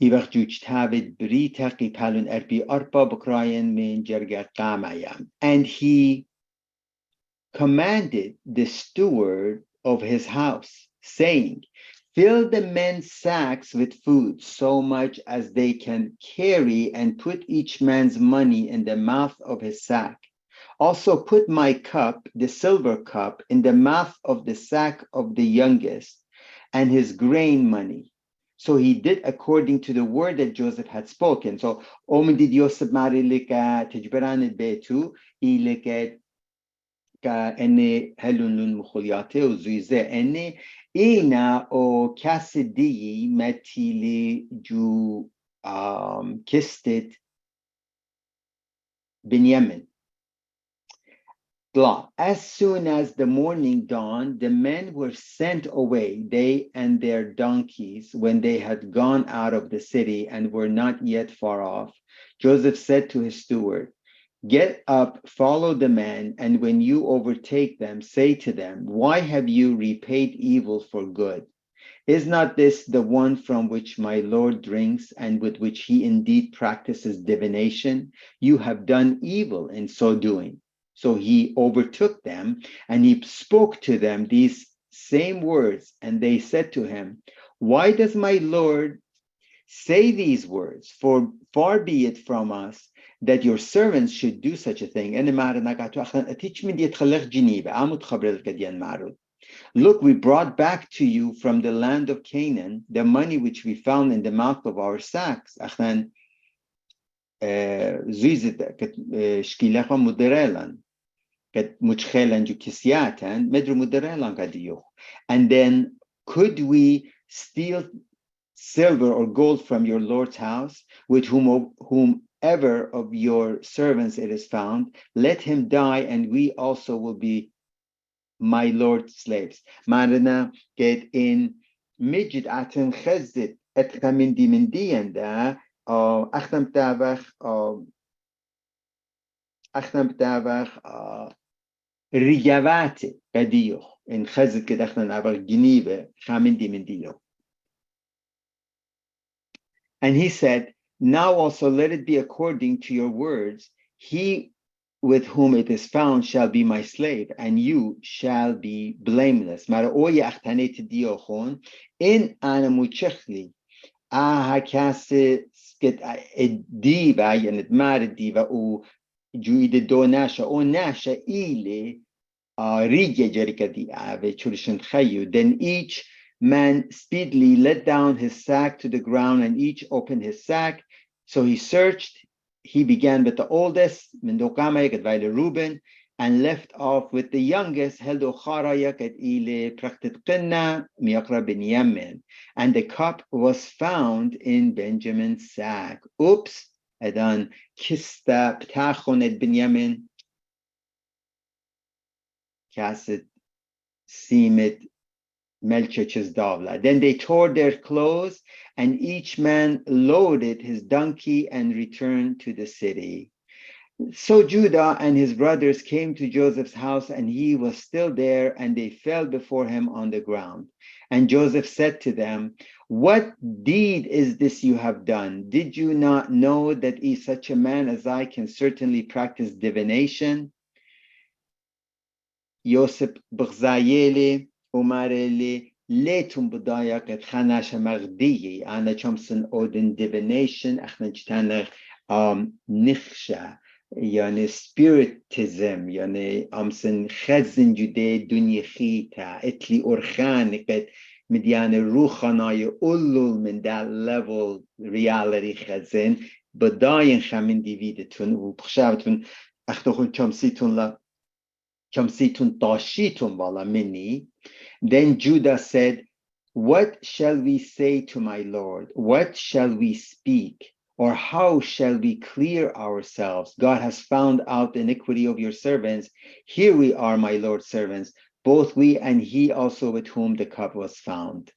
Iwach juch tavid britaki palun erpi arpa bokrayan min jerga kamayam. And he commanded the steward of his house, saying, fill the men's sacks with food, so much as they can carry, and put each man's money in the mouth of his sack. Also put my cup, the silver cup, in the mouth of the sack of the youngest, and his grain money. So he did according to the word that Joseph had spoken. So, Omen did Yosef Marilika Tijbaran Betu, Ileket كأني هلون مخولياته وزويزة أني إينا أو كاسدي متيلي جو كستت بنيامين. As soon as the morning dawned, the men were sent away, they and their donkeys, when they had gone out of the city and were not yet far off. Joseph said to his steward, get up, follow the men, and when you overtake them, say to them, why have you repaid evil for good? Is not this the one from which my Lord drinks and with which he indeed practices divination? You have done evil in so doing. So he overtook them and he spoke to them these same words, and they said to him, why does my Lord say these words? For far be it from us that your servants should do such a thing. Look, we brought back to you from the land of Canaan the money which we found in the mouth of our sacks. And then could we steal silver or gold from your Lord's house, with whomever of your servants it is found? Let him die, and we also will be my Lord's slaves. Marana get in Mijid Aten Chezit et Kamindi Mindianda, Achtam Tavach, Rigavate, Gadio, in Chezit Gedachtan Avach Genive, Chamindi Mindio. And he said, now also let it be according to your words. He with whom it is found shall be my slave, and you shall be blameless. In anamuchechli, ahakase skit diva yanet mare diva u juide do nasha o nasha ile rige jerikadi ave churishan chayu. Then each man speedily let down his sack to the ground, and each opened his sack. So he searched. He began with the oldest, Reuben, and left off with the youngest, and the cup was found in Benjamin's sack. Oops, Adan kista ptachon et Benjamin, kaset simit melchech's davla. Then they tore their clothes, and each man loaded his donkey and returned to the city. So Judah and his brothers came to Joseph's house, and he was still there, and they fell before him on the ground. And Joseph said to them, what deed is this you have done? Did you not know that such a man as I can certainly practice divination? Yosef B'chzayeli Umareli Letum Budayak et Chanash Magdiyi Ana Chomson Odin divination Achnachtanach Nichsha Yani spiritism Yani Amsen Chazin Jude Dunyachita Etli Orchaniket Midiane Ruchanaya Ulul min that level reality Chazin Badayan Chamin Dividetun Upchavatun Achtochun Chomsitun La Then Judah said, what shall we say to my Lord? What shall we speak? Or how shall we clear ourselves? God has found out the iniquity of your servants. Here we are, my Lord's servants, both we and he also with whom the cup was found.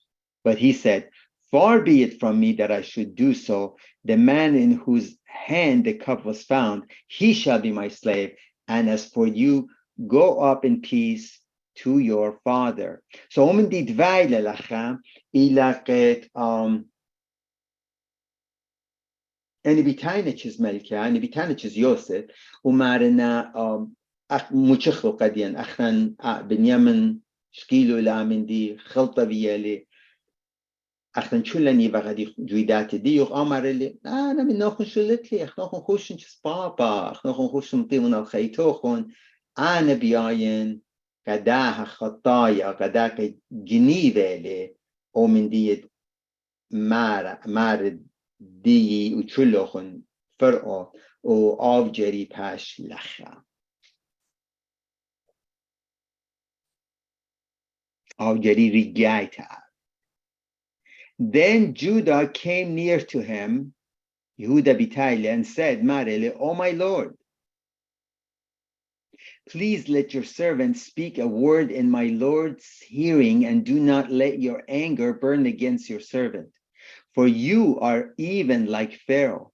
But he said, far be it from me that I should do so. The man in whose hand the cup was found, he shall be my slave. And as for you, go up in peace to your father. So, أنا بيتاينا تشز ملكة أنا بيتاينا تشز يوسف ومارنا مشخلو قديان أخن بنيامن شكيلو لا من دي خلطة بيالي أخن شلني بغدي جويدات دي يوغ أمر اللي أنا من ناخن شلت لي أخن ناخن خوشن تشز بابا أخن ناخن خوشن مطيمون الخيتوخن أنا بياين قداها خطايا قداك جنيدة لي أو من دي مار دی و چلوخن فرقو و آب جری پاش لخا آب جری ریگایتا. Then Judah came near to him, Yehuda Bitayle, and said, Marele, oh my Lord, please let your servant speak a word in my Lord's hearing, and do not let your anger burn against your servant, for you are even like Pharaoh.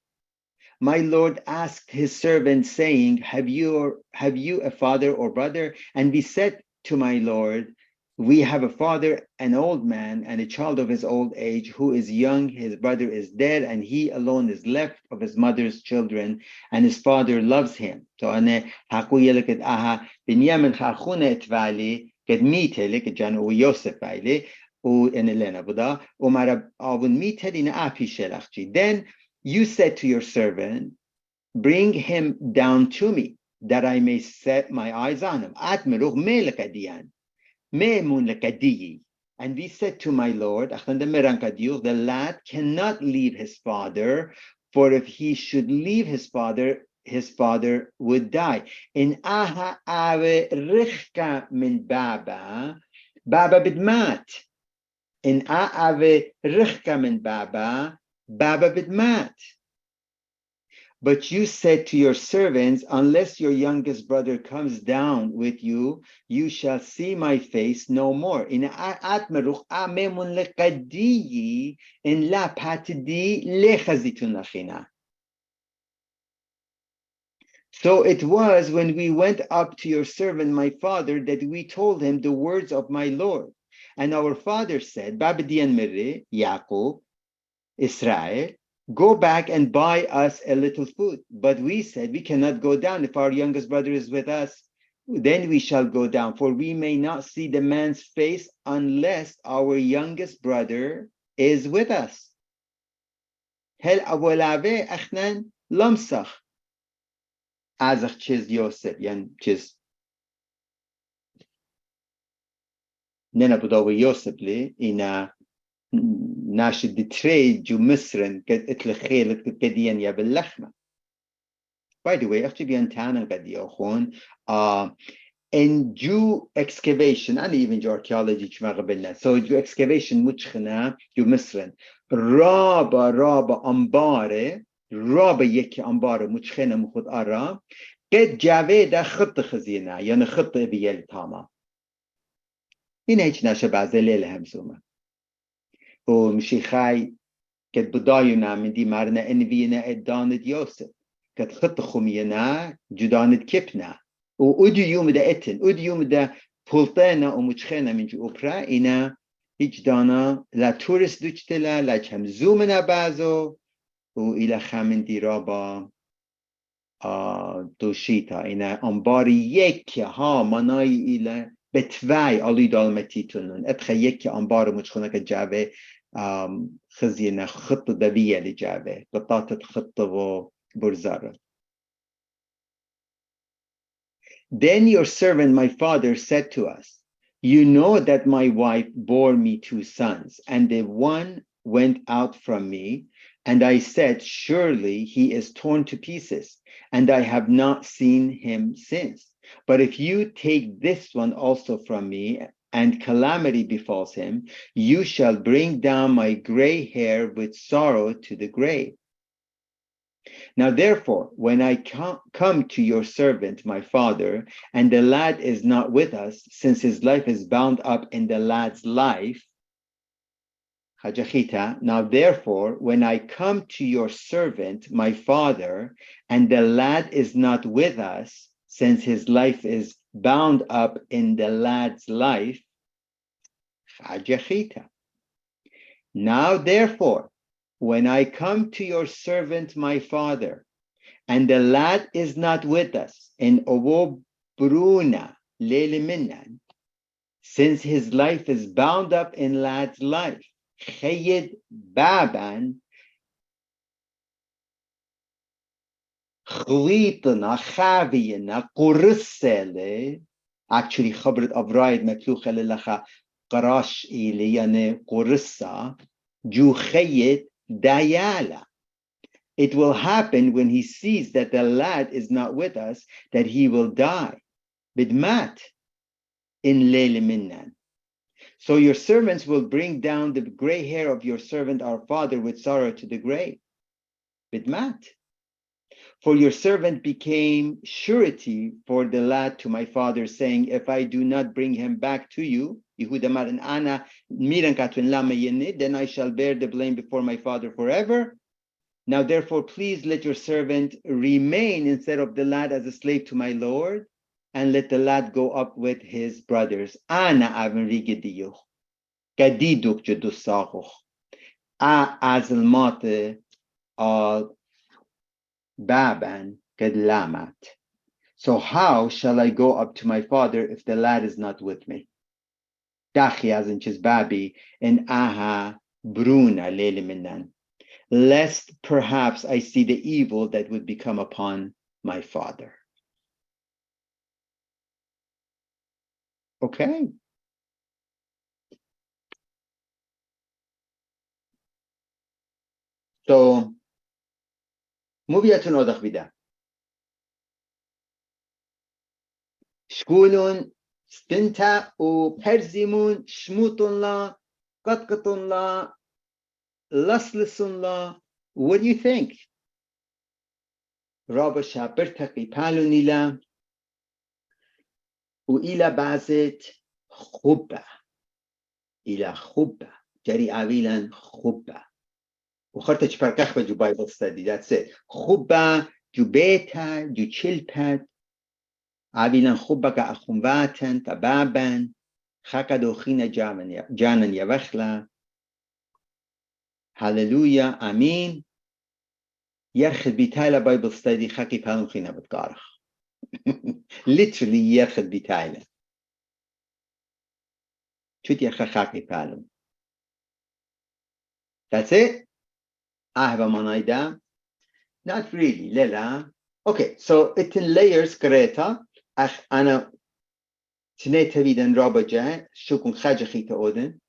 My Lord asked his servant, saying, Have you a father or brother? And we said to my Lord, we have a father, an old man, and a child of his old age, who is young. His brother is dead, and he alone is left of his mother's children, and his father loves him. So أنا حقوية لك أها بنيامن خاخونة اتفالي قد ميته لك جانو يوسف فالي وإن لنا بدا ومارا أبن ميته لنا أبي شلخجي. Then you said to your servant, bring him down to me, that I may set my eyes on him. And we said to my Lord, the lad cannot leave his father, for if he should leave his father would die. In aha ave richka min baba bidmat. In ave richka min baba bidmat. But you said to your servants, unless your youngest brother comes down with you, you shall see my face no more. In atmeruch amemun lekadiyi in la patidi lechazitun lachina. So it was when we went up to your servant, my father, that we told him the words of my Lord. And our father said, Babadian Mirre, Yaakov, Israel, go back and buy us a little food. But we said, we cannot go down. If our youngest brother is with us, then we shall go down, for we may not see the man's face unless our youngest brother is with us. Hel awolave achnan lamsach. Azach chiz Yosef, yan chiz. Nena budawa Yosef li, ina ناشد دتري جو مصرن اتلخيل كديان يا باللحمة. By the way, أختي بيانتانا قد يأخون in Jew excavation and even Jew archaeology كما قبلنا. So Jew excavation متخنا جو مصرن رابا أنبارة يكي أنبارة متخنا مخد أرى قد جاوه ده خط خزينة يعني خط بيال تاما. هنا هيك ناشا بعزة ليلة همزومة. ومشيخاي كد بداينا من دي مارنا انفينا ادانت يوسف كد خط خمينا جدانت كيبنا وودي يوم دا اتن ودي يوم دا بولتانا ومتخينا من جو اوبرا انا هيج دانا لا تورست دوچتلا لا كم زومنا بازو والى خامن دي رابا دوشيتا انا انباري يك ها مناي الى بتواي علي دالمتيتونن اتخي يك انبار متخونا كجابه خزينة خطة دبية لجابه بطاطة خطة وبرزارة. Then your servant, my father, said to us, you know that my wife bore me 2 sons, and the one went out from me, and I said, surely he is torn to pieces, and I have not seen him since. But if you take this one also from me, and calamity befalls him, you shall bring down my gray hair with sorrow to the grave. Now, therefore, when I come to your servant, my father, and the lad is not with us, since his life is bound up in the lad's life, now, therefore, when I come to your servant, my father, and the lad is not with us, since his life is bound up in the lad's life, now, therefore, when I come to your servant, my father, and the lad is not with us, in Owo Bruna Lele Minan, since his life is bound up in lad's life, Chayid Baban, Chwitana, Chaviyana, Kurusele, actually, Chabrit Avraid Metluchele Lacha, Karash Iliyane Kurusa, Ju Chayid Dayala. It will happen when he sees that the lad is not with us, that he will die. Bidmat in Leil Minnan. So your servants will bring down the gray hair of your servant, our father, with sorrow to the grave. Bidmat. For your servant became surety for the lad to my father, saying, if I do not bring him back to you, then I shall bear the blame before my father forever. Now, therefore, please let your servant remain instead of the lad as a slave to my Lord, and let the lad go up with his brothers. Ana avin rigidiyuch, kadiduk judusachuch, a azalmate al baban kadlamat. So how shall I go up to my father if the lad is not with me? Dachi azin chizbabi and aha bruna lele minan. Lest perhaps I see the evil that would become upon my father. Okay. So, moviyatun odach vida. Shkulun, stinta u perzimun, shmutun la, katkatun la, laslisun la. What do you think? Rabba shaper taqi palunila, u ila bazit khubba. Ila khubba. Jari avilan khubba. وخرتش بركخ جو Bible study. That's it. خبة جو بيتا جو chilpat. عبيلا خبة كأخنباتن تبابن. خكدو خينا جانا يوخلا. Hallelujah. Amen. يرخد بيتايلا Bible study خاكي بالون خينا بتقارخ. Literally يرخد بيتايلا. شوت يرخد خاكي بالون. That's it. I have a manaida. Not really, Lela. Okay, so it's in layers, Greta. أنا تنيت بيدن رابجة شكون خاجة خيتا أودن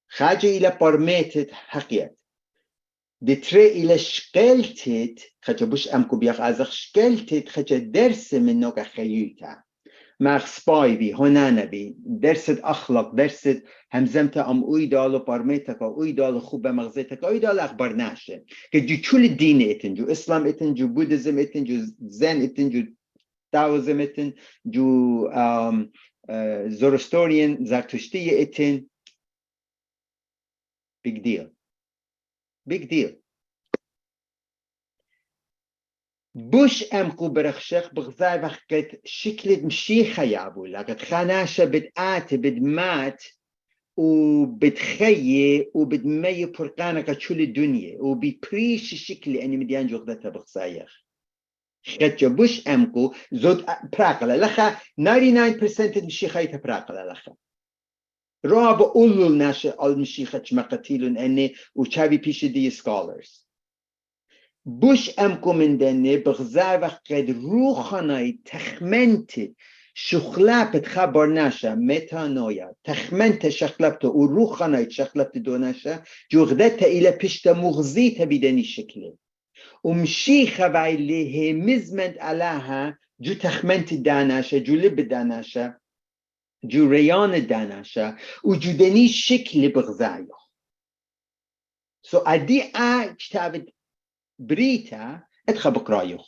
خاجة إلى برميتت حقيقة دتري إلى شكلتت خاجة بوش أمكو بيخ أزخ شكلتت خاجة درس منو كخيوتا ماخ سباي بي هنانا بي درست أخلاق درست همزمتا أم أويدالو برميتك أويدالو خوبة مغزيتك أويدالو أخبار ناشة كجو چول الدين إتنجو إسلام إتنجو بودزم إتنجو زن إتنجو Taoism etin, ju Zoroastrian, Zarathustra etin. Big deal. Big deal. Bush amku berachshech b'gzai v'chket shiklit mshicha yabu lagat chanasha bid'at bid'mat u bidchaye u bidmeye purkana kachuli dunya u biprish shikli ani midian jogdata b'gzayach. Bush amku zod prakala lacha 99% mshicha prakala lacha. Rab ulul nasha al mshicha chmakatilun ene u chavi pishidi scholars. Bush amku min denne b'gzai v'chket ruchanai techmentit שוכלפת חבר נשה מתנויה תחמנت شخلبت و روخانایت شخلبت دو نشه جوغدت ایله پشت مغزیت بیدنی شکلی ومشيخة بعليه مزمنت علىها جو تخمنت داناشة جو لب داناشة جو ريان داناشة وجو دني شكل بغزايو سو ادي كتابة بريتا ادخل بقرايو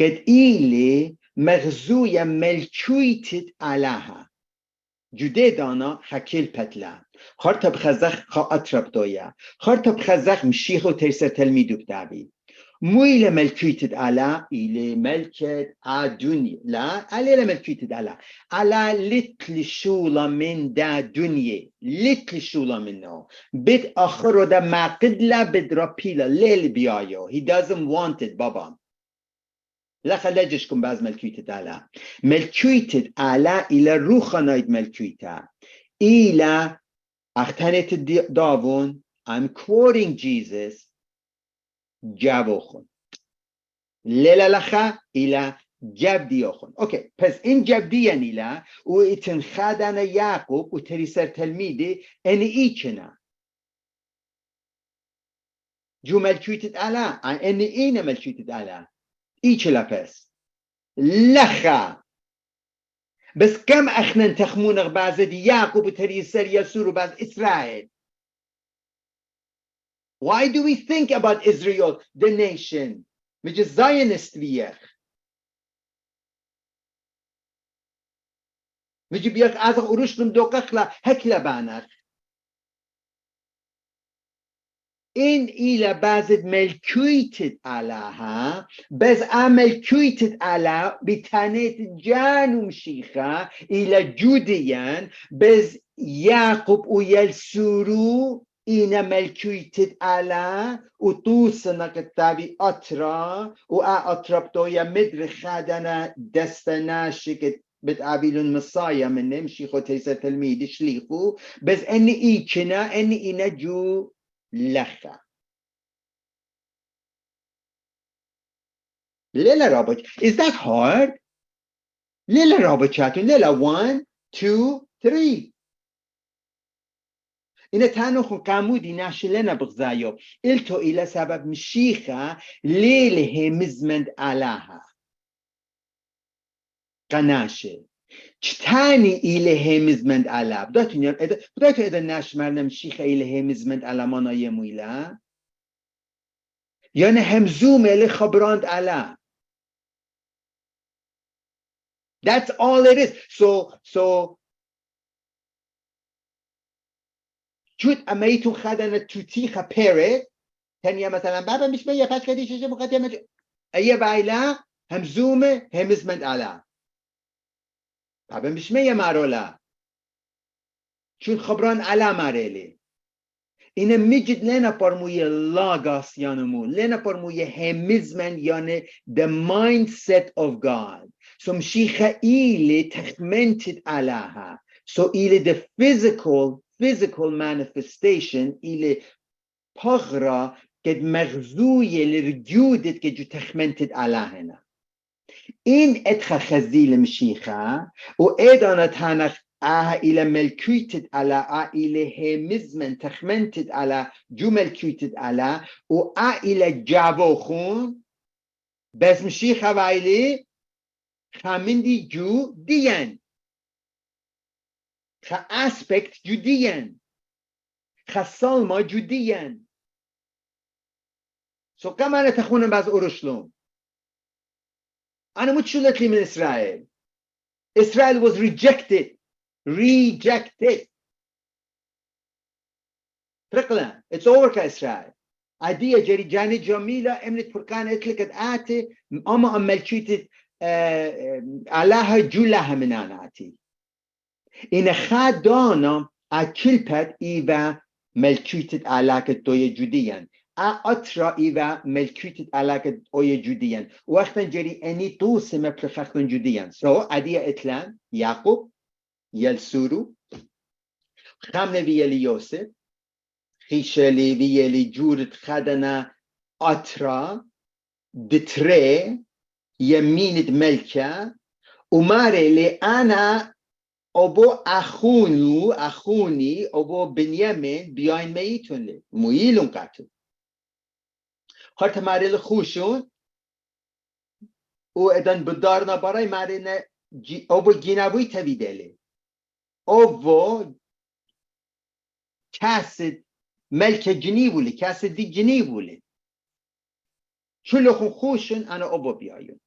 قد إيلي مغزوية ملچويتت علىها جوده دانا حکیل پتلا خارتا بخزخ خا اطرب دویا خارتا بخزخ مشیخ و ترسر تلمیدو بدابی مويل ملكيت على إلى ملكة دنيا لا على ملكيت على لتل شولا من دا دنيا لتل شولا منه بيت آخر دا ما قدلا بدرابيلا ليل بيايو he doesn't want it بابا لا خلاجشكم باز ملكيت على ملكيت على إلى روخانايد ملكيت إلى أختنت داون I'm quoting Jesus جابوخون لیلا لخا ایلا جبدیاخون اوکی پس این جبدیان ایلا و ایتن خادن یعقوب و تریسر تلمیدی ان ایچنا جو ملکویتت علا ان این ملکویتت علا ایچلا پس لخا بس كم اخنا تخمونغ بعض يعقوب و تريسر يسور بعض اسرائيل. Why do we think about Israel, the nation? مش Zionist ويخ مش بيخ از اورشلم دوقخلا هكلا بانخ این ایلا بعضت ملکویتت علاها بس ملکویتت علا بتانيت جانو مشيخة إلى جوديان بس يعقوب ويلسورو إنا ملكويتت على وطوسنا كتابي أطرا وأطربتو يا مدر خادنا دستنا شكت بتقابلون مصايا من نمشي خو تيسا تلميذ شليخو بس أني إيكنا أني إنا جو لخا ليلة رابط is that hard؟ ليلة رابط شاتون ليلة 1 2 3 إن تانوخ قامودي ناشلنا بغزايو إلتو إلى سبب مشيخة ليله مزمند علاها قناشة چتاني إله مزمند علا بدأتون إذا ناش مرنا مشيخة إله مزمند علا مانا يمويلا يعني همزوم إله خبراند علا that's all it is so جود أميتون خدنا توتيخة بيري تانية مثلا بابا مش بيا فاش كدي شجع مقدمة أيه بعيلا همزومة همزمند علا بابا مش مية مارولا چون خبران علا ماريلي إنا مجد لنا برموية لاغاس يانمو لنا برموية همزمند يعني the mindset of God so مشيخة إلي تخمنتد علاها so إلي the physical manifestation إلي بغرة قد مغزوية لرجودت كجو تخمنتد علاهنا این ادخل خزیل مشیخه و ایدانا تانخ إلى ملكوتت على إلى همزمن تخمنتت على جو ملكوتت على و إلى جابوخون بس مشيخه وإلي خامندي جو ديان خا اسپکت جو ديان خا سالما جو ديان سو كمان تخونن باز اورشلم أنا متشلت لي من إسرائيل. Israel was rejected. ترقلا. It's over كإسرائيل. عادية جري جاني جميلة أمنت فرقان إتلقت آتي أما أملكيت علاها جولها من آناتي. إن خادانا أكلبت إيبا ملكيت علاك توي جوديان. أطرا إيوا ملكوتت علاقة أوي جوديان وقتا جري أني توسي مبلخخن جوديان سو عدية إتلان يعقوب يلسورو خامنة ويلي يوسف خيشالي ويلي جورت خدنا أطرا دتري يمينت ملكة وماري لي أنا أبو أخوني أبو بنيامين بياين ميتون لي مويلون قاتل خاطر ماريل خوشون و ادن بدارنا برای مارينا اوبو جينابوي تبيدلي اوبو كاسد ملك جنيبولي كاسد دي جنيبولي شلو خوشون انا اوبو بيايون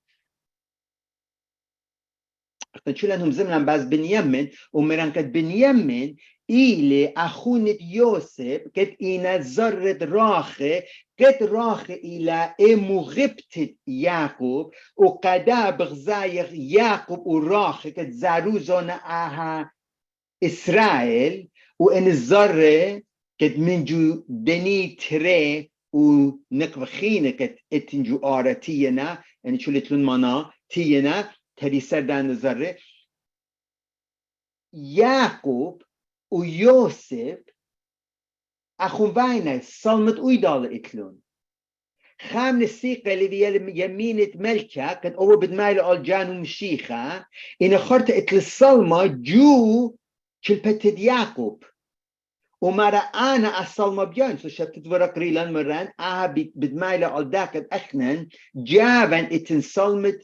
اختن شلنهم زمنا باز بنيامن ومرانكت بنيامن إلي أخونة يوسف قد إنا زرد راخي قد راخي إلى مغبتة يعقوب وقدا بغزايق يعقوب وراخي قد زاروزونا آها إسرائيل وإن الزرة قد منجو دني تري ونقبخينة قد اتنجو آرتينا يعني شو لتلون منا تينا تري سردان الزرة يعقوب ويوسف أخون باينة صلمت ويدال إتلون خام السيقة اللي يمينة ملكة قد أول بدمايل أولجان ومشيخة إن خرت إتل الصلمة جو شلبتد يعقوب ومرا أنا الصلمة بيان سو شبتت ورق ريلان مران بدمايل أولداك أخنن جابن إتن صلمت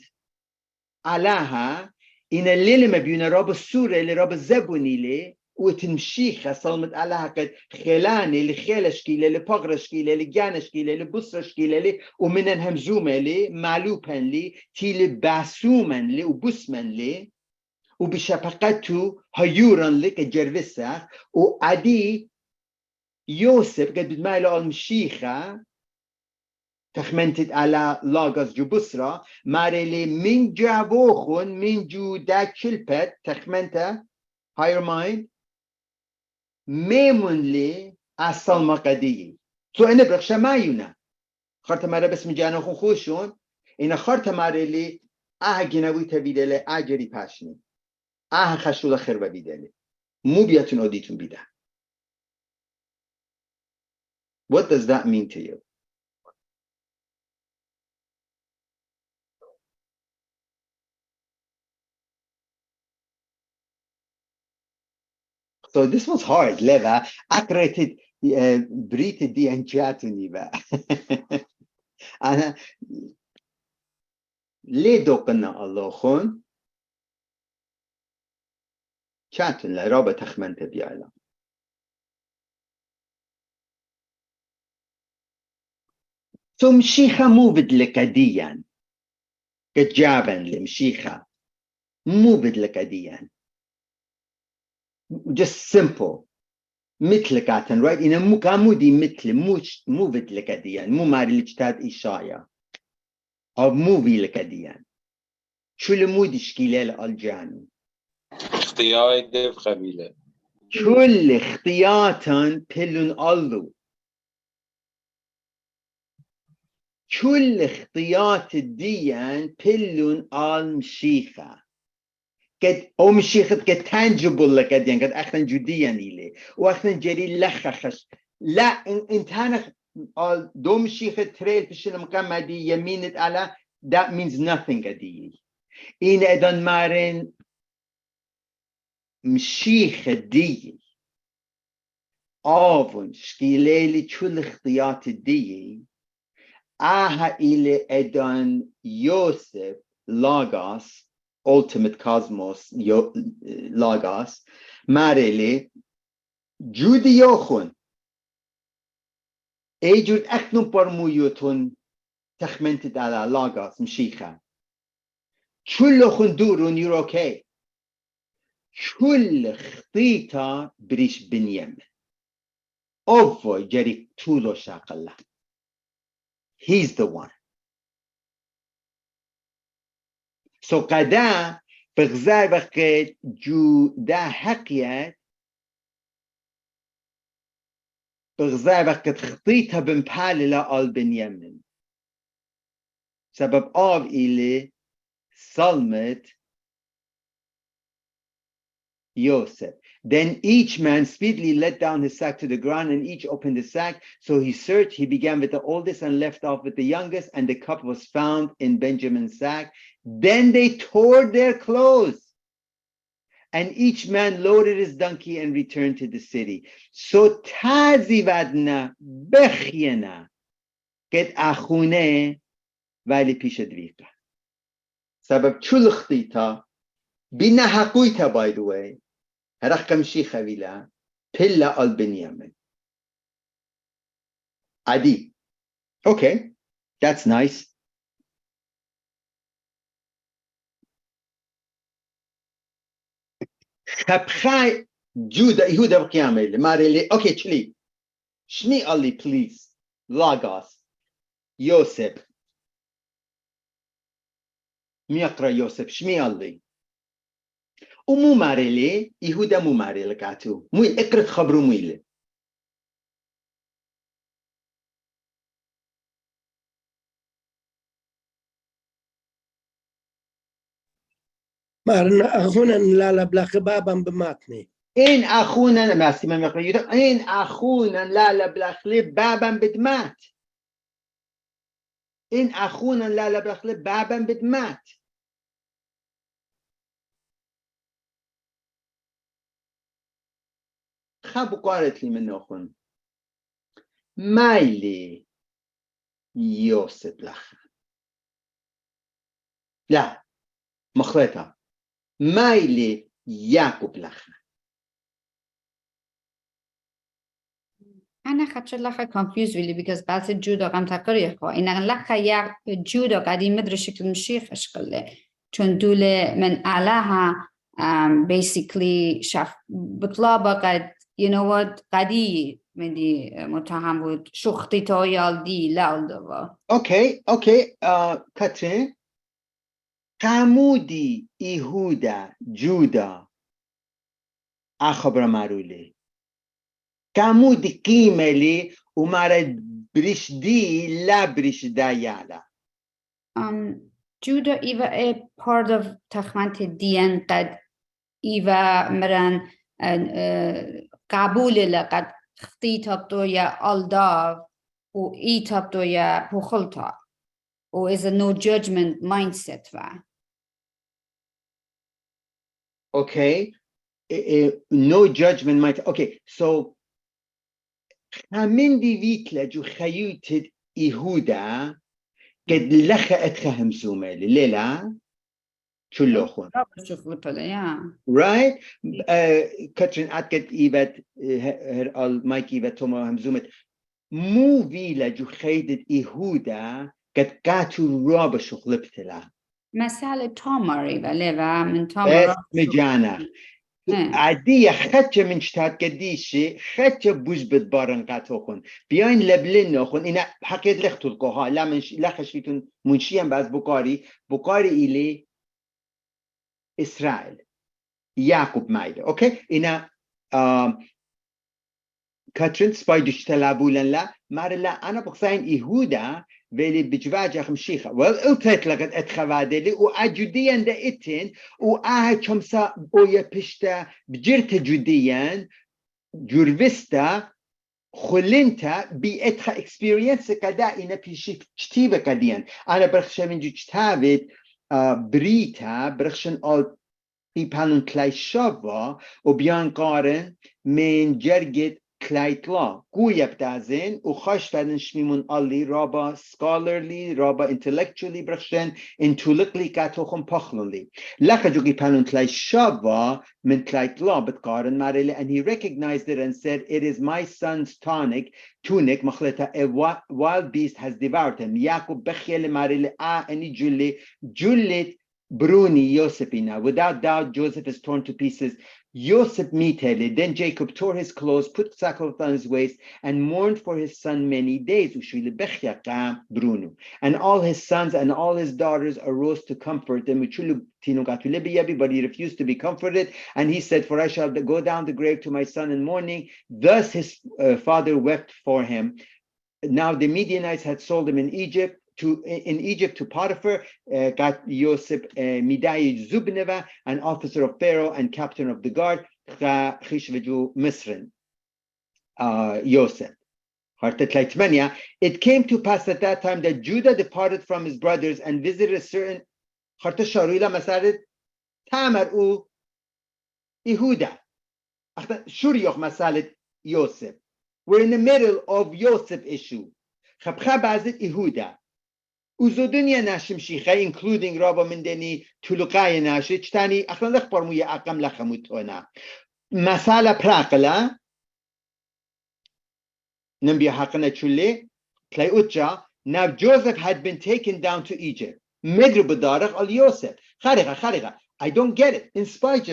علىها إن الليلة ما بينا رب السورة اللي رب الزبوني لي وتمشيخة صلمت علىها قد خلاني لخيلة شكيلة لبغرة شكيلة لجانة شكيلة لبصرة شكيلة لي ومن همزومة لي معلوبا لي تيلي باسوما لي وبسما لي وبشفقته هيورا لي كجرفسة وعدي يوسف قد بدمايل المشيخة تخمنتت على لاغاز جو بصرة ماريلي من جابوخون من جو داك شلبت تخمنتا هاير مايند ميمون لي أصل مقادية سو أنا برخشة مايونا خارتا مارا بس مجانا خوشون إنا خارتا ماريلي جناوي تبيدالي جري پاشني خشول خربة بيدالي مو بياتون أوديتون بيدا. What does that mean to you? So this was hard, Leva. Accurate بريت دي انجاتني بقى. أنا ليه دوقنا الله خون؟ شاتن لرابة تخمنت بيعلا. So مشيخة مو بدلك ديان. كجابن لمشيخة مو بدلك ديان. Just simple. مثلك عتن right إنه مو كامودي مثل مو بدلك ديان مو ماري لجتاد إشايا أو مو بيلك ديان شو المودي شكيلة الجانو اختيار دف قبيلة كل اختياطا بلون الله كل اختياط الديان بلون المشيخة قد أو مشيخة قد tangible لك ديان قد أخذن جديان إلي وأخذن جري لخخش لا انت هانا دو مشيخة تريل بشنا مقام دي يمينت على that means nothing قدي إن إذن مارن مشيخة دي آفن شكيليلي كل اختيات دي إلي إذن يوسف لاغاس ultimate cosmos لاغاس ماريلي جودي يوخون جود أخنو برمويوتون تخمنتد على لاغاس مشيخة كل خندورون يروكي كل خطيطة بريش بنيامن أوفو جري طولو شاقلا he's the one so قدا بغزاي بقيت جو دا حقيت بغزاي بقيت خطيطة بمباللة آل بنيامن سبب إلي صلمت Yosef. Then each man speedily let down his sack to the ground, and each opened the sack. So he searched. He began with the oldest and left off with the youngest, and the cup was found in Benjamin's sack. Then they tore their clothes, and each man loaded his donkey and returned to the city. So tazivadna bechyena ket achune vali pishadvika. Sabab chulchtita bina hakuita, by the way. هرقم شيخة ويلا بلا البنيامن عادي okay that's nice خبخاي Judah, Yehuda b'kiyamel, Marele. Okay, chli. Shmi Ali, please. Lagos. Yosef. Miakra Yosef. Shmi Ali. Umu Marele, Yehuda mu Marele katu. Muy ekret chabru muile. Marna أخونا لا بلاخ بابا بماتني. إن أخونا ما سيما ميقرا يودا إن أخونا لا بلاخلي بابا بدمات إن أخونا لا بلاخلي بابا بدمات خابو قالت لي من أخون مايلي يوسف لخ لا مخلطة مايلي يعقوب لخ أنا خدت لخا confused really because بعض الجودا قام تقريه خو إن لخا يا جودا قاعدين مدري شكل مشيخ أشكله چون دولة من أعلاها basically شاف بطلابة قد you know what قدي مدي متهم بود شخطي تويال دي لالدوا أوكي كاترين قامودي إيهودا جودا أخبر مارولي قامودي قيمة لي ومارد برشدي لا برشدا يالا Judah Eva a part of تخمنت دين قد Eva مرن قبول لقد خطيت بتويا ألداف و إيت بتويا بخلطة و is a no judgment mindset va. Okay, no judgment might. Okay, so همين فيتلا جو خيوتد إيهودا قد لخا أتخهم سومة ليلا شو لوخون right كاترين أتكت إيبت هر المايك إيبت توما همزومت مو فيلا جو خيدت إيهودا قد قاتو رابا شغلبتلا مسألة توماري بليفا من توماري بس مجانا عادية خدشة من شتات قديشي خدشة بوجبت بارن قاتوخون بيان لبلن نوخون إنا حقيت لختو القوها لا منش لا خشفيتون منشيان باز بقاري إلي إسرائيل يعقوب مايلة أوكي إنا كاترين سبايدش تلابولن لا مارلا أنا بقصاين إيهودا ولی بجواج اخم شیخه ول التت لقد اتخوادلی و اجودیان ده اتن و چمسا اویا پشتا بجرت جودیان جوروستا خلنتا بی اتخا اكسبيرينس كدا اینا پیشی كتيبه كديان انا برخشا من جو كتابت بريتا برخشن آل بانون كلاي شابا و بیان قارن من جرگت كلايتلا قوية بتازن وخاش فادن شميمون اللي رابا scholarly رابا intellectually برخشن intellectually كاتوخم پخلونلي لكا جوغي بانون كلاي شابا من كلايتلا بتقارن ماريلي and he recognized it and said it is my son's tunic مخلطة a wild beast has devoured him ياكوب بخيل ماريلي اني جولت بروني يوسفينا without doubt Joseph is torn to pieces Yosef mitele. Then Jacob tore his clothes, put sackcloth on his waist, and mourned for his son many days. And all his sons and all his daughters arose to comfort him. But he refused to be comforted. And he said, for I shall go down the grave to my son in mourning. Thus his father wept for him. Now the Midianites had sold him in Egypt to Potiphar, got Yosef Midai Zubneva, an officer of Pharaoh and captain of the guard, Chishveju Misrin, Yosef. It came to pass at that time that Judah departed from his brothers and visited a certain Tamar u Yehuda. Yosef. We're in the middle of Yosef issue. Yehuda. Uzodunya nashim shicha, including Rabba Mendeni, Tulukaya nashi, Chtani, Akhlach Parmuya Akam Lachamutona. Masala Prakala, Nambia Hakana Chule, Klaucha. Now Joseph had been taken down to Egypt. Medru Badarach al Yosef. Khariga. I don't get it. In spite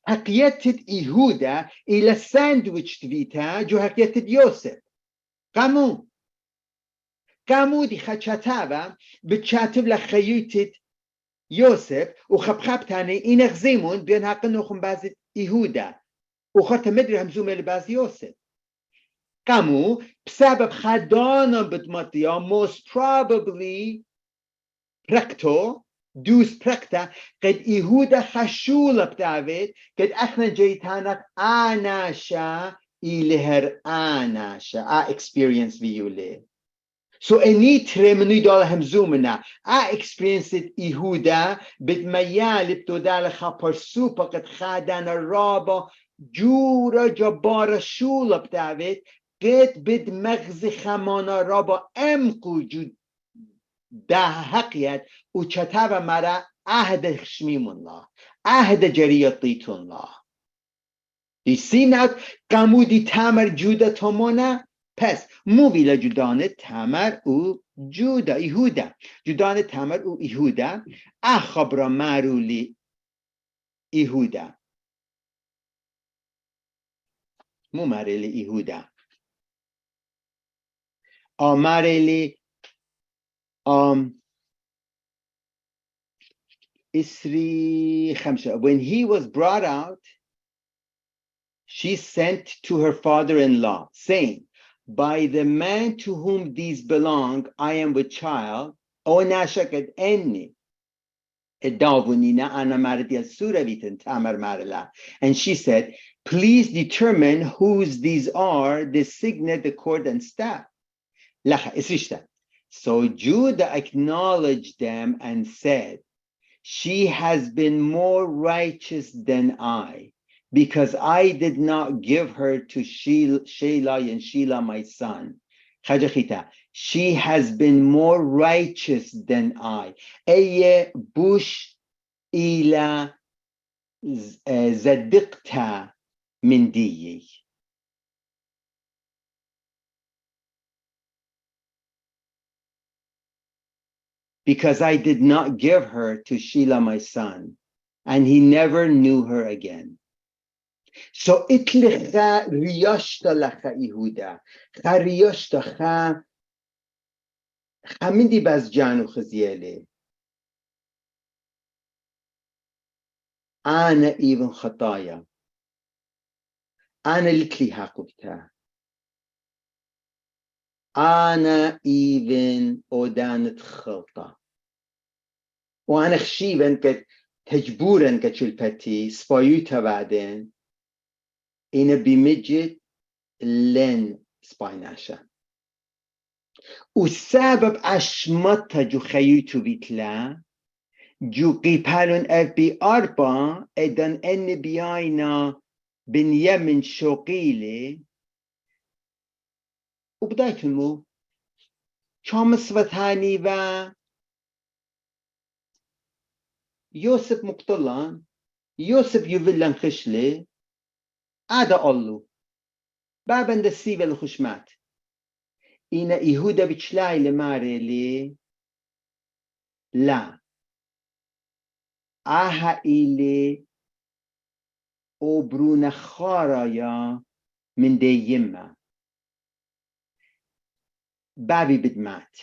حقيقة يهودا إلى ساندويتش تبيتا جو حقيقة يوسف. قامو دي خاتشاتابا بتشاتب لخيوتة يوسف وخبخبتاني إنخ زيمون بين حقنوخم بازت يهودا وخرت مدري همزوم لباز يوسف. قامو بسبب خدانا بدمطيا most probably بركتو دوس بركتا قد يهودا خشولة بتاعت قد احنا جيتانك آناشا إلهر آناشا experience بيولي so any ترمني دول همزومنا experience يهودا بدميال بتودال خبرسوبا قد خادانا رابا جورا جبارا شولة بتاعت قد بدمغز خمانا رابا جود ده حقیقت او چطور مرا عهد خشمیم الله عهد جریاتیت الله You see now قمودی تمر جودا تومونه پس مویل جودان تمر او جودا یهودا جودان تمر او یهودا اخبر مرولی یهودا مو مرولی یهودا مرولی Isri Khamsha. When he was brought out, she sent to her father-in-law, saying, by the man to whom these belong, I am with child. O nashakat enni. And she said, please determine whose these are, the signet, the cord, and staff. So Judah acknowledged them and said, she has been more righteous than I, because I did not give her to Shelah and Shelah my son. She has been more righteous than I. Eye bush ila zadikta min diyi. Because I did not give her to Shelah my son, and he never knew her again. So itlicha riyashta lacha Yehuda, cha riyashta cha chamindi bazjanu chaziele. Ana even chataya. Ana litli hakubta. Ana even odanet chalta. وأنا خشيبا كتجبورا كتشلبتي سبايوتا بعدين إنا بمجد لن سبايناشا والسبب أشمتها جو خيوتو بيتلا جو قيبالون أبي أربا إدن أن بياينا بن يمن شوقيلي وبدايتمو شامس وثاني و يوسف مقتلان يوسف يفلن خشلي عدا الله بابن دسيب الخشمات إنا يهودا بتشلاي لماري لي لا آها إلي أوبرون خارايا من دي يما بابي بدمات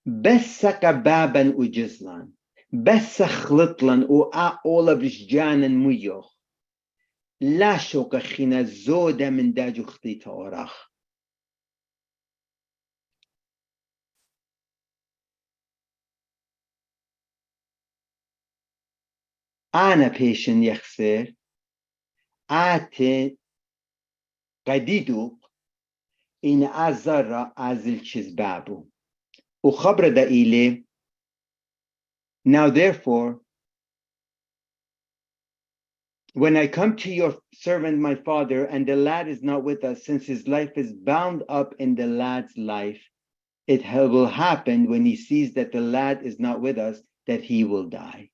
بسك بابا وجزلان بس خلطلن أولا برشجانا ميوخ لا شوك خينا زودة من داجو خطيطة وراخ أنا بيشن يخسر آتي قديدوك إن أزر أزل چيز بابو وخبر دا إلي Now therefore, when I come to your servant my father, and the lad is not with us, since his life is bound up in the lad's life, it will happen when he sees that the lad is not with us, that he will die.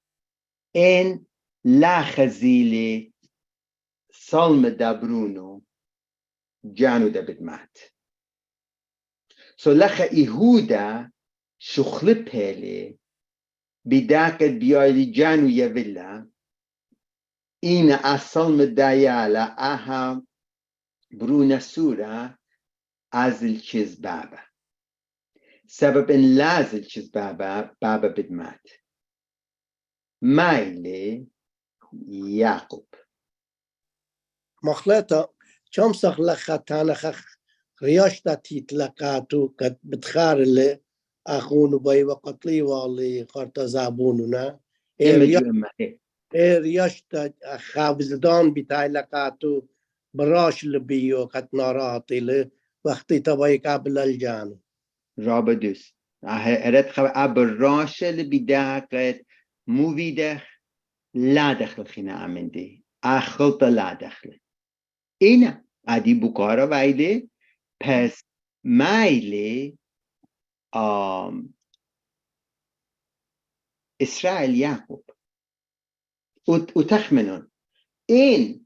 En la chazile salme da Bruno, janu da bidmat. So lacha Yehuda shuchlipele, بداقة بيالي جانو يفلا إن أصل مدايالا أها برونا سورة أزل چيز بابا سبب إن لازل چيز بابا بدمات مايلي يعقوب مخلطة شمسخ لخا تانخ رياشتا تيتلقاتو قد بتخار اللي أخونو باي وقتلي والي خارتا زابونونا إما إما رياشتا خابزدان بتاي لقاتو براش اللي بيو قد ناراتي اللي وقتي تباي قابل الجانو رابدوس هرت خب أبراشة اللي بداقة موفيدخ لا دخل خنا عمندي أخلط لا دخل إنا عدي بكارا وعيلي پس مايلي إسرائيل يعقوب وتخمنون إن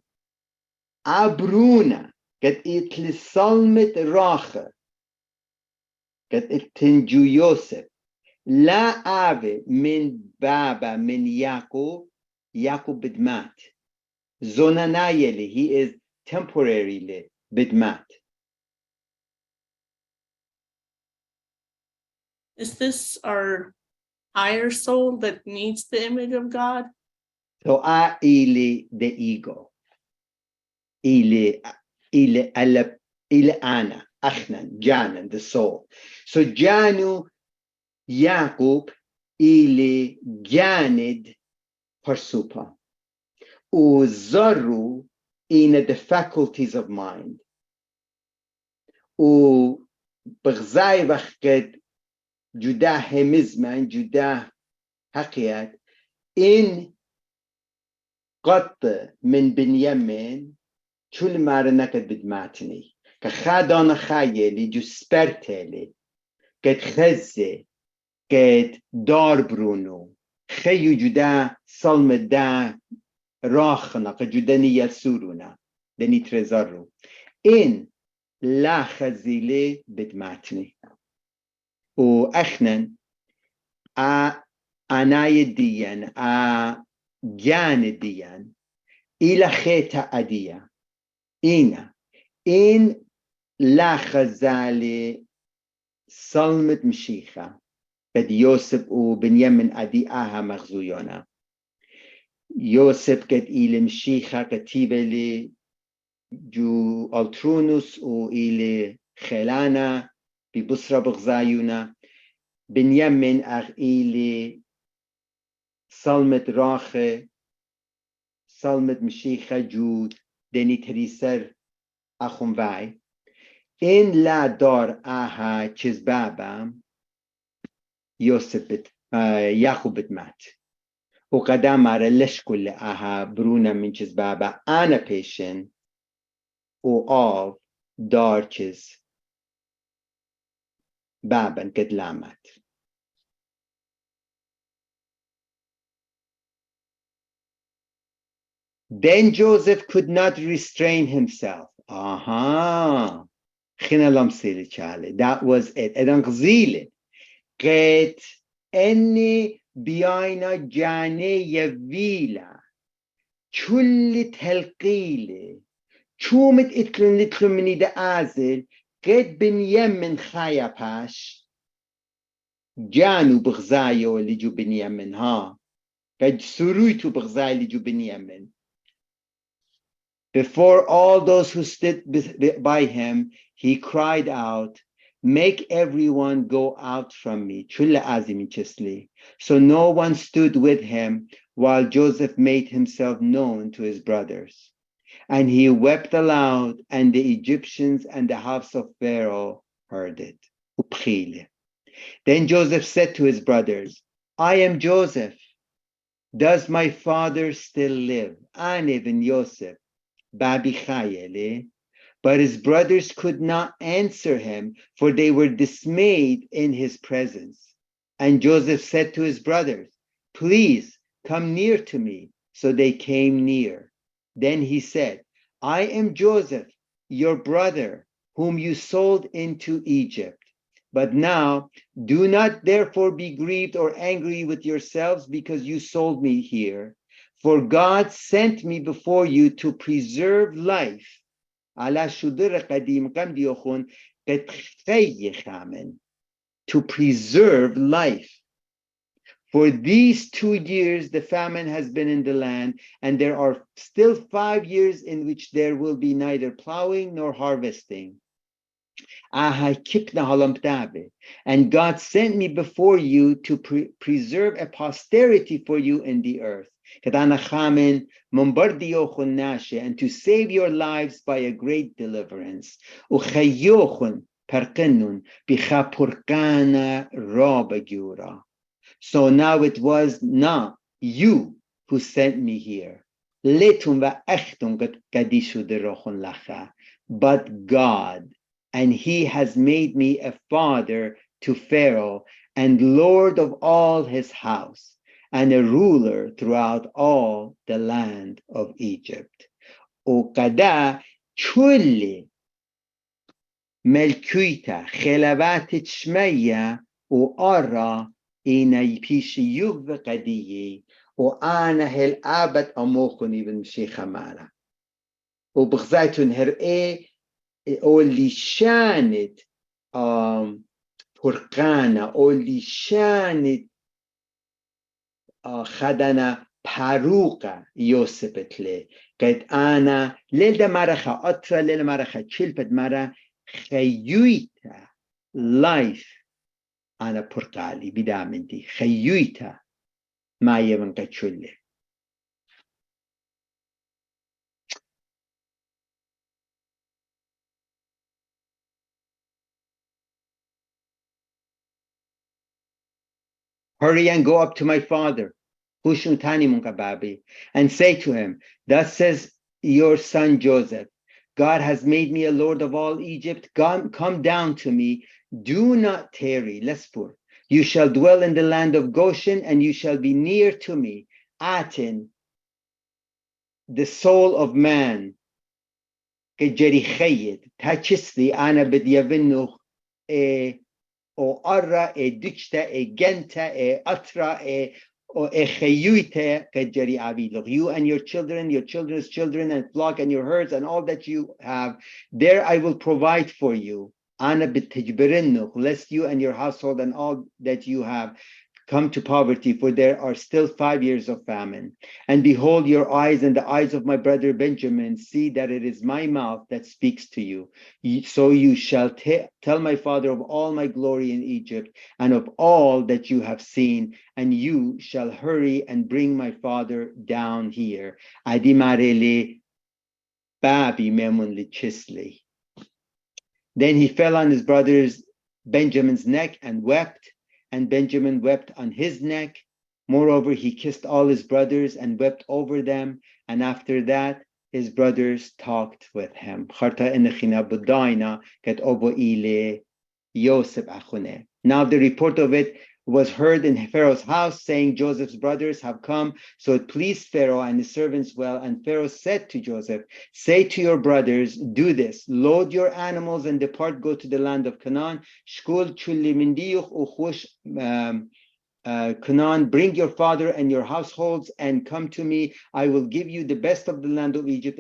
عبرونا قد اتلصلمت راخة قد اتنجو يوسف لا آبي من بابا من يعقوب بدمات زونانايلي he is temporarily بدمات. Is this our higher soul that needs the image of God? So ili the ego ili ana achnan janan the soul. So janu Yaqub ili janid parsupa uzaru in the faculties of mind u بغزاي وقت جدا همزمان جدا حقيقت إن قط من بنيامين كل مرة نكد بدماتني كخادانا خايلي جو سبرتالي كد خزي كد دار برونو خيو جدا صلم دا راخنا كد جدا نيال سورونا دني ترزارو إن لا خزيلي بدماتني وأخنا عناية ديان جان ديان إلى خيطة أدية إن لا خزالي صلمت مشيخة قد يوسف وبنيامين أدي مغزويونا يوسف قد إلى مشيخة كتيبة لي جو ألترونوس وإلى خلانا ببصرة بغزايونا بنيامين إلى صلمت راخة صلمت مشيخة جود دني تريسر أخم واي إن لا دار چیز بابا يوسف يعقوب بتمات وقدام على لش كل برونا من چیز بابا أنا پیشن و آف دار چیز بابا قد لامت. Then Joseph could not restrain himself. That was it. Get any biaina jane yavila. Chullit helqile. Chumit itlun litlumini de azil. Get bin yemen chayapash. Janu bgzayo liju bin yemen ha. Get suruitu bgzay liju bin yemen. Before all those who stood by him, he cried out, "Make everyone go out from me." So no one stood with him while Joseph made himself known to his brothers. And he wept aloud, and the Egyptians and the house of Pharaoh heard it. Then Joseph said to his brothers, "I am Joseph. Does my father still live?" Even Joseph. But his brothers could not answer him, for they were dismayed in his presence. And Joseph said to his brothers, "Please come near to me." So they came near. Then he said, "I am Joseph, your brother, whom you sold into Egypt. But now, do not therefore be grieved or angry with yourselves because you sold me here. For God sent me before you to preserve life. To preserve life. For these 2 years, the famine has been in the land, and there are still 5 years in which there will be neither plowing nor harvesting. And God sent me before you to preserve a posterity for you in the earth, and to save your lives by a great deliverance. So now it was not you who sent me here, but God, and he has made me a father to Pharaoh and Lord of all his house and a ruler throughout all the land of Egypt. Okada chuli melkuita khelavat shmaya o ara inay pishiyuv qadiyi o ana hel abat amokhuni ben shekhamara o bkhzaitun her'e او لیشانت پرقانا او لیشانت خدنا پروقا یوسپتله قد انا لیل مرخا اطرا لیل مرخا چلپت مرا خیویتا لايف انا پرقالي بدامنتي خيويتا ما يمن قتشله. Hurry and go up to my father, Hushuntani Munkababi, and say to him, thus says your son Joseph, God has made me a lord of all Egypt. Come down to me. Do not tarry. Lespur. You shall dwell in the land of Goshen, and you shall be near to me. Atin, the soul of man. Tachisli ana bidyavinuch o arra dikta genta atra you and your children's children, and flock and your herds and all that you have, there I will provide for you. Ana b'tijberinnuch, lest you and your household and all that you have come to poverty, for there are still 5 years of famine. And behold, your eyes and the eyes of my brother Benjamin see that it is my mouth that speaks to you. So you shall tell my father of all my glory in Egypt and of all that you have seen, and you shall hurry and bring my father down here. Adimarele babi memun lichisli. Then he fell on his brother's Benjamin's neck and wept, and Benjamin wept on his neck. Moreover, he kissed all his brothers and wept over them. And after that, his brothers talked with him. Now the report of it was heard in Pharaoh's house, saying, Joseph's brothers have come. So it pleased Pharaoh and his servants well. And Pharaoh said to Joseph, say to your brothers, do this, load your animals and depart, go to the land of Canaan. Canaan, bring your father and your households and come to me. I will give you the best of the land of Egypt,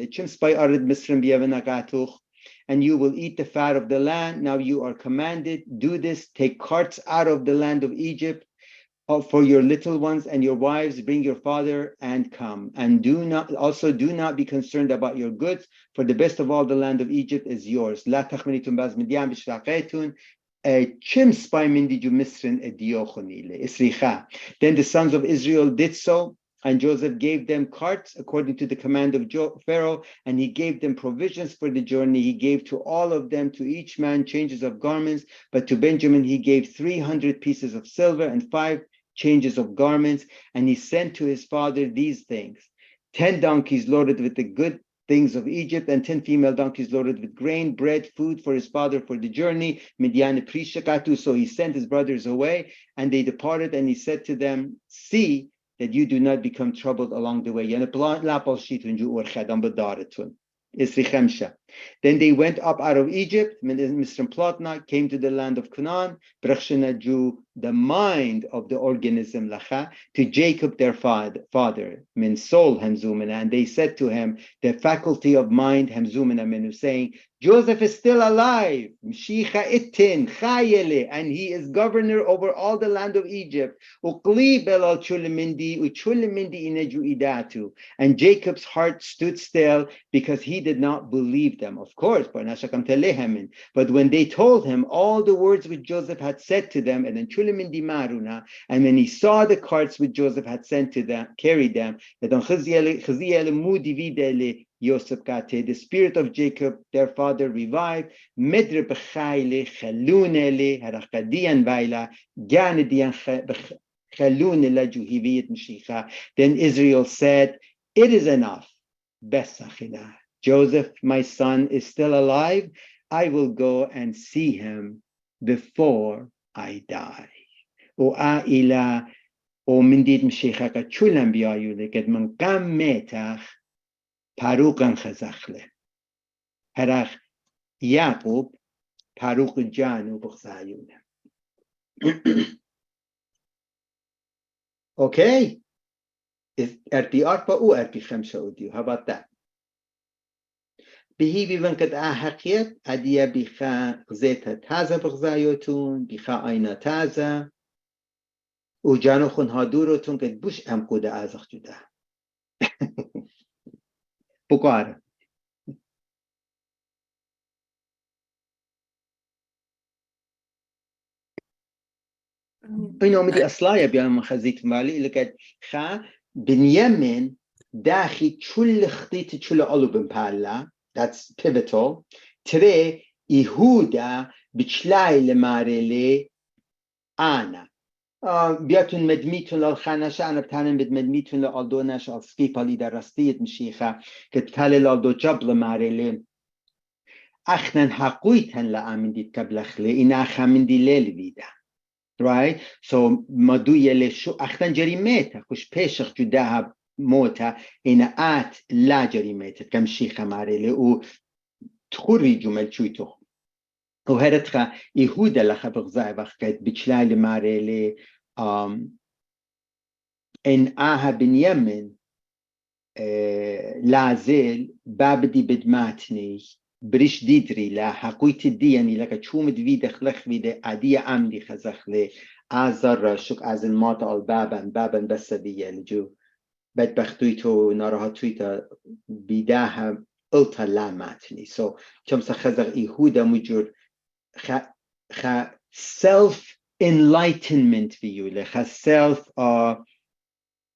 and you will eat the fat of the land. Now you are commanded, do this, take carts out of the land of Egypt for your little ones and your wives, bring your father and come. And do not be concerned about your goods, for the best of all the land of Egypt is yours. Then the sons of Israel did so, and Joseph gave them carts according to the command of Pharaoh, and he gave them provisions for the journey. He gave to all of them, to each man, changes of garments, but to Benjamin he gave 300 pieces of silver and 5 changes of garments, and he sent to his father these things: 10 donkeys loaded with the good things of Egypt, and 10 female donkeys loaded with grain, bread, food for his father for the journey. So he sent his brothers away, and they departed, and he said to them, see that you do not become troubled along the way. Then they went up out of Egypt, Mr. Plotna, came to the land of Canaan, Brachshana drew the mind of the organism, Lacha, to Jacob, their father, Min soul, Hemzumina, and they said to him, the faculty of mind, Hemzumina Minu, saying, Joseph is still alive, Mshicha Itin, Chayele, and he is governor over all the land of Egypt. Uqli belal chulimindi, uchulimindi ineju idatu. And Jacob's heart stood still because he did not believe them. Of course, but when they told him all the words which Joseph had said to them, and then chulimindi maruna, and when he saw the carts which Joseph had sent to them, carried them, the spirit of Jacob, their father, revived. Then Israel said, it is enough. Joseph, my son, is still alive. I will go and see him before I die. Parukan Chazachle. Harach Yaqub, Paruk Janu Bukhzayune. Okay. Erti Arpa U Erti Khamsaudio. How about that? Bihi Vivankat Ahakiet, Adia Bicha Zeta Taza Bukhzayotun, Bicha Aina Taza, Ujanochun Hadurotun get Bush Amkuda Azach Juda. Pukar. إنه مدي أصلايا بيوم خزيت مالي لقد خا بنيامين داخل كل خطيت كل قلب بحالا. That's pivotal. ترى يهودا بتشلاي لمارلي أنا. بياتون مدميتون للخانش أنا بتعلم بدمدميتون لالدو نش أصفي بالي درستيت مشيخة كتكالي لالدو جبل مارلي أخنن حقويتن لأمن ديت قبل خلي إن أخمن دي ليل بيدا. Right? So مدو يلي شو أخنن جريمتا كش بيشخ جداها موتا إن آت لا جريمتا كم شيخة مارلي و تخوري جمل شويتو وهرتخا يهودا لخا بغزاي بخكت بتشلال مارلي إن آها بنيامن لازل بابدي بدماتني بريش ديدري لا حقويت الدياني لك تشوم دويد خلخ ويد عادية عمدي خزخلي عزر شك از المات على بابن بس دي الجو بدبختويتو ناراحتويتا بيداها قلتا لا ماتني so كم سخزر يهودا مجور خ self enlightenment بيولي خ self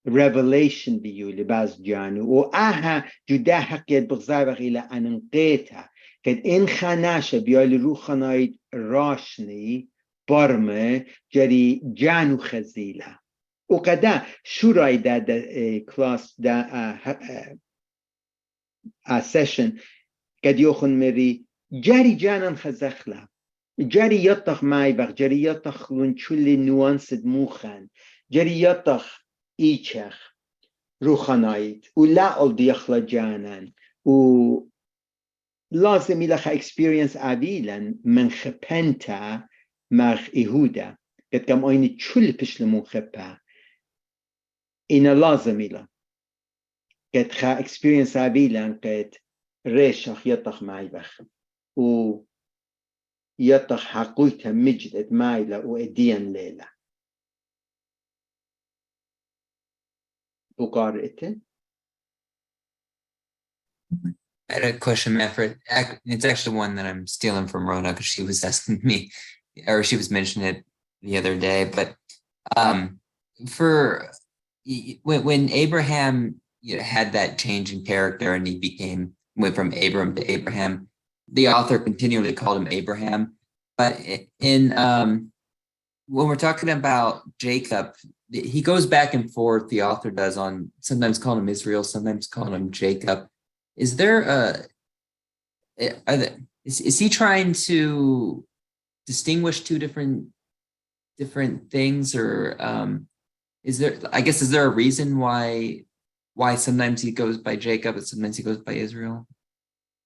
revelation بيولي باز جانو وآها جدا حقيت بغزاي بغيلا أننقيتها كد إن خاناشة بيولي روخنايد راشني برمه جري جانو خزيلة وكدا شو راي دا كلاس دا session قد يوخن مري جاري جانا خزخلا جاري يطخ معي بغ جاري يطخ لنشولي نوانسد موخان جاري يطخ إيشخ روخانايت ولا أولدي يخلا جانان و لازم يلخا experience عبيلا من خبنتا مغ إيهودا قد كم أيني تشول بشلمون خبا إنا لازم يلا قد خا experience عبيلا قد ريشخ يطخ معي بخ و يطخ حقويتها مجد مايلة وإديان ليلة وقارئتين I had a question, Manfred. It's actually one that I'm stealing from Rona because she was asking me, or she was mentioning it the other day. But for when Abraham had that change in character and he went from Abram to Abraham, the author continually called him Abraham. But in when we're talking about Jacob, he goes back and forth. The author does on sometimes calling him Israel, sometimes calling him Jacob. Is there is he trying to distinguish two different things, or is there a reason why sometimes he goes by Jacob and sometimes he goes by Israel?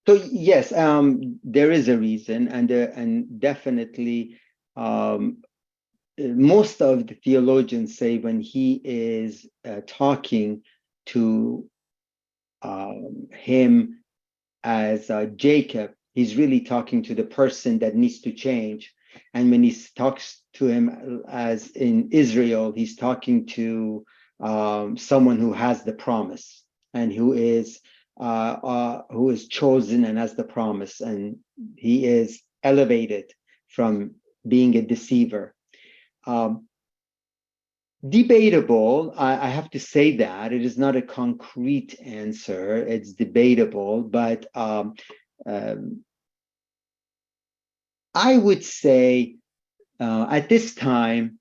So yes, there is a reason, and definitely most of the theologians say when he is talking to him as Jacob, he's really talking to the person that needs to change. And when he talks to him as in Israel, he's talking to someone who has the promise and who is chosen and has the promise, and he is elevated from being a deceiver. Debatable, I have to say that it is not a concrete answer. It's debatable, but I would say at this time,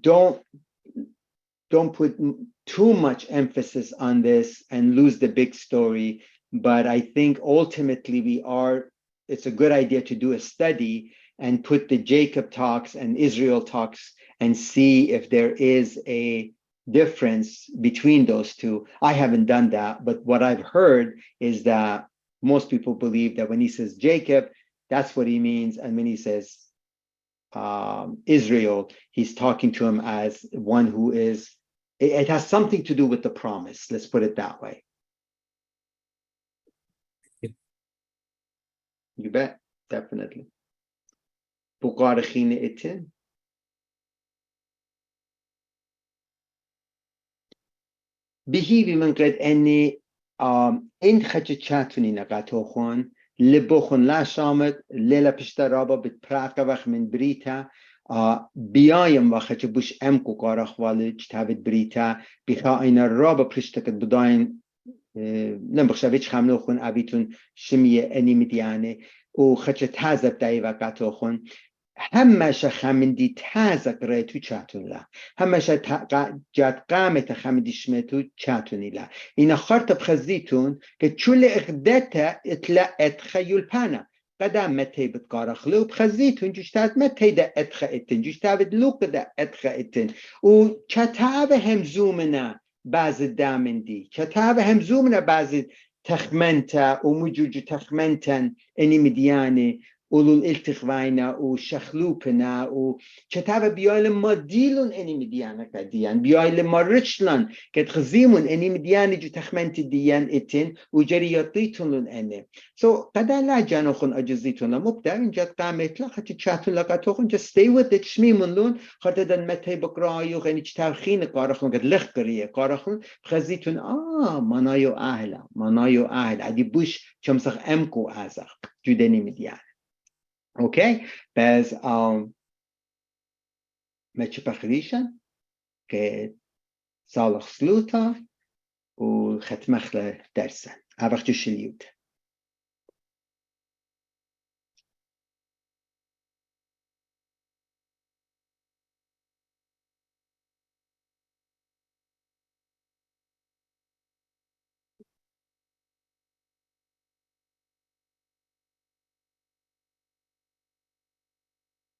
don't put too much emphasis on this and lose the big story. But I think ultimately it's a good idea to do a study and put the Jacob talks and Israel talks and see if there is a difference between those two. I haven't done that, but what I've heard is that most people believe that when he says Jacob, that's what he means. And when he says Israel, he's talking to him as one who is, it has something to do with the promise. Let's put it that way. You bet, definitely. بقارخین اتن بهیوی من قد انی این خچ چاتونی نقاطو خون لبخون لا شامت لیلا پشتا رابا بتپراقه وقت من بریتا بیایم وقت بوش امکو قارخ والی جتابت بریتا بخوا این رابا پشتا کد بداین نبخشویچ خملو خون اویتون شمیه انی مدیانه و خچ تازب دایی وقتو خون همش خمندی تازق رای تو چاتون لا همش جات قامت خمندی شمتو چاتونی لا اینا خارت بخزیتون که چول اقدتا اتلا اتخیل پانا قدام متى بتقارخ لو بخزيتون جشتات متى دا اتخئتن جشتات لوق دا اتخئتن و كتاب همزومنا بعض الدامن دي كتاب همزومنا بعض تخمنتا ومجوج تخمنتن اني مدياني اولو الالتخوينا وشخلوبنا وكتاب بيايل ما ديلون اني مديانا كديان بيايل ما رشلان كتخزيمون اني مدياني جو تخمنت ديان اتن وجرياتيتون اني قدا لا جانوخون اجزيتون مبدا ان جات قامت لا خاطر چاتون لقاتوخون just stay with it شميمون لون خاطر دن متى بقرايو غني تارخين قارخون قد لخقريه قارخون خزيتون منايو اهل عدي بوش چمسخ امكو ازخ جودني مديان اوكي بس ما تشبخليشن که صالح سلوتا و ختمخ درسن عبخ شليود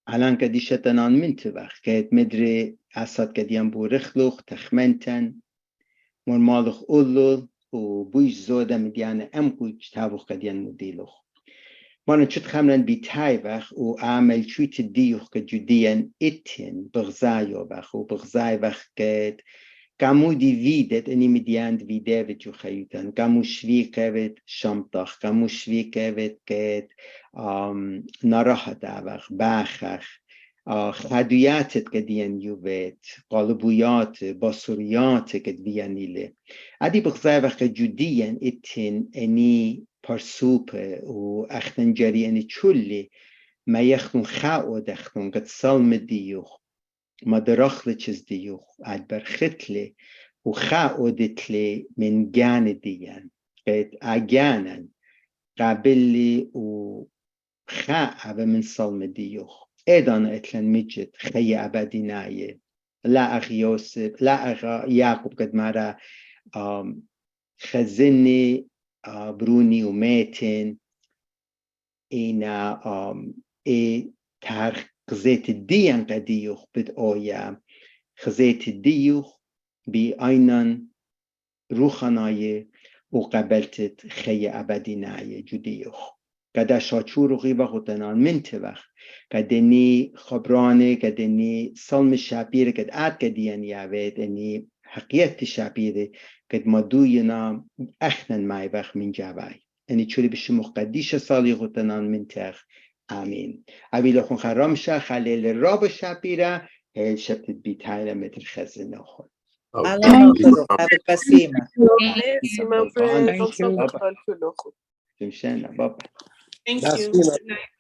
الان قدي شتنان من تبخ كيت مدري عصاد قديان بورخلوخ تخمنتن مرمالخ أولو وبوش زودة مديانة أمكوش تابوخ قديان مديلوخ وانا چوت خمرن بيتاي بخ وعمل چوت ديوخ كجوديان اتن بغزايو بخ وبغزاي بخ كيت كامو دي فيدت اني مديان فيدي بجو خيوتن كامو شويكة بت شمطخ كامو شويكة بت كيت نراحة دابخ باخخ خدوياتت قديان يوبت قالبويات باسوريات قديان إلي عدي بغزاي بخ جوديان اتن اني پرسوپ و اختنجری اني چولي ما يخنون خاو دخنون قد سالم ديوخ ما درخل چیز دیوخ ادبر خطله و خاودتله من جان دیان قد اجانن قابلی و خاء من صلم دیوخ ایدان اتلن مجد خی ابدی نایه لا اخ یوسف لا اخ یعقوب قد مرا خزنی برونی و میتن اینا ترخ خزيت الديان قديوخ بد آيا خزيت الديوخ بي أينان روخناية وقبلت خي أبدي ناي جديوخ قد شاچور وغيبة غتنان من توخ قدني خبرانه قدني صلم شابير قد آت قديان يعويد اني حقيقة شابير قد مدوينا اخنن ماي بخ من جاوي اني چوري بشمو قديش صالي غتنان من تخ آمين أبي لخون خرامشا خليل الراب شابيرا هل شبت بيتايلا متر خزن نخون Allah have a kasima. Merci, my friend. I'm so grateful. تمشينا بابا Thank you. That's, you know, Good night.